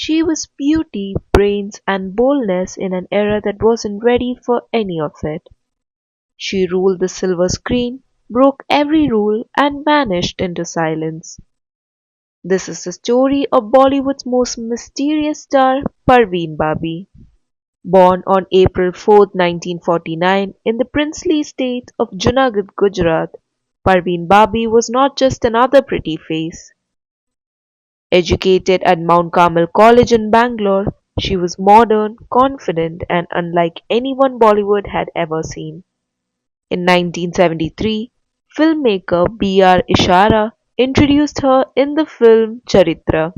She was beauty, brains, and boldness in an era that wasn't ready for any of it. She ruled the silver screen, broke every rule, and vanished into silence. This is the story of Bollywood's most mysterious star, Parveen Babi. Born on April 4, 1949, in the princely state of Junagadh, Gujarat, Parveen Babi was not just another pretty face. Educated at Mount Carmel College in Bangalore, she was modern, confident, and unlike anyone Bollywood had ever seen. In 1973, filmmaker B.R. Ishara introduced her in the film Charitra,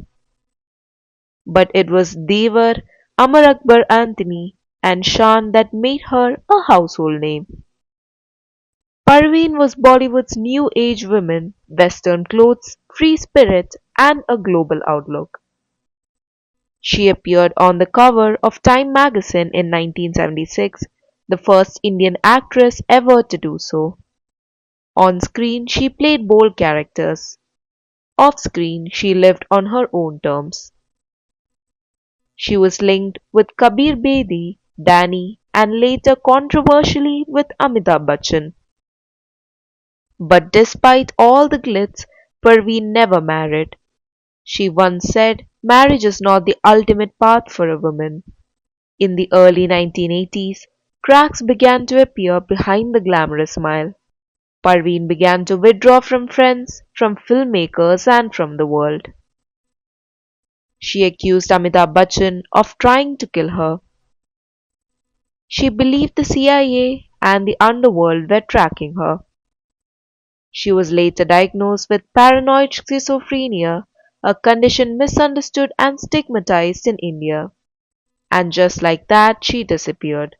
but it was Devar, Amar Akbar Anthony, and Shan that made her a household name. Parveen was Bollywood's new age woman, western clothes, free spirit, and a global outlook. She appeared on the cover of Time magazine in 1976, the first Indian actress ever to do so. On screen, she played bold characters. Off screen, she lived on her own terms. She was linked with Kabir Bedi, Danny, and later controversially with Amitabh Bachchan. But despite all the glitz, Parveen never married. She once said, "Marriage is not the ultimate path for a woman." In the early 1980s, cracks began to appear behind the glamorous smile. Parveen began to withdraw from friends, from filmmakers, and from the world. She accused Amitabh Bachchan of trying to kill her. She believed the CIA and the underworld were tracking her. She was later diagnosed with paranoid schizophrenia, a condition misunderstood and stigmatized in India. And just like that, she disappeared.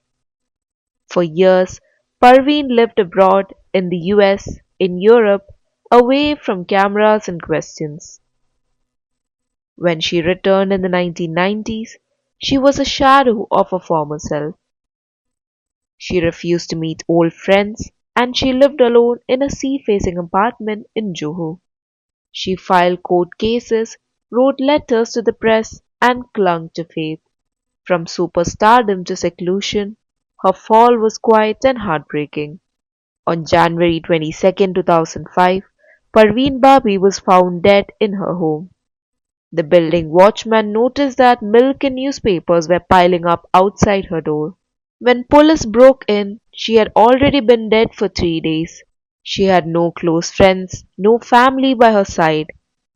For years, Parveen lived abroad in the US, in Europe, away from cameras and questions. When she returned in the 1990s, she was a shadow of her former self. She refused to meet old friends, and she lived alone in a sea-facing apartment in Juhu. She filed court cases, wrote letters to the press, and clung to faith. From superstardom to seclusion, her fall was quiet and heartbreaking. On January 22, 2005, Parveen Babi was found dead in her home. The building watchman noticed that milk and newspapers were piling up outside her door. When police broke in, she had already been dead for 3 days. She had no close friends, no family by her side,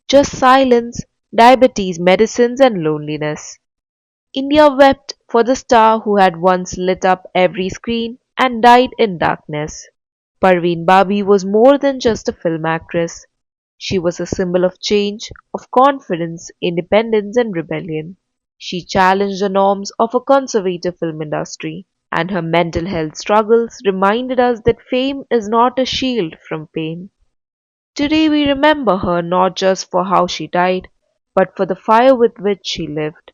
just silence, diabetes medicines, and loneliness. India wept for the star who had once lit up every screen and died in darkness. Parveen Babi was more than just a film actress. She was a symbol of change, of confidence, independence, and rebellion. She challenged the norms of a conservative film industry, and her mental health struggles reminded us that fame is not a shield from pain. Today we remember her not just for how she died, but for the fire with which she lived.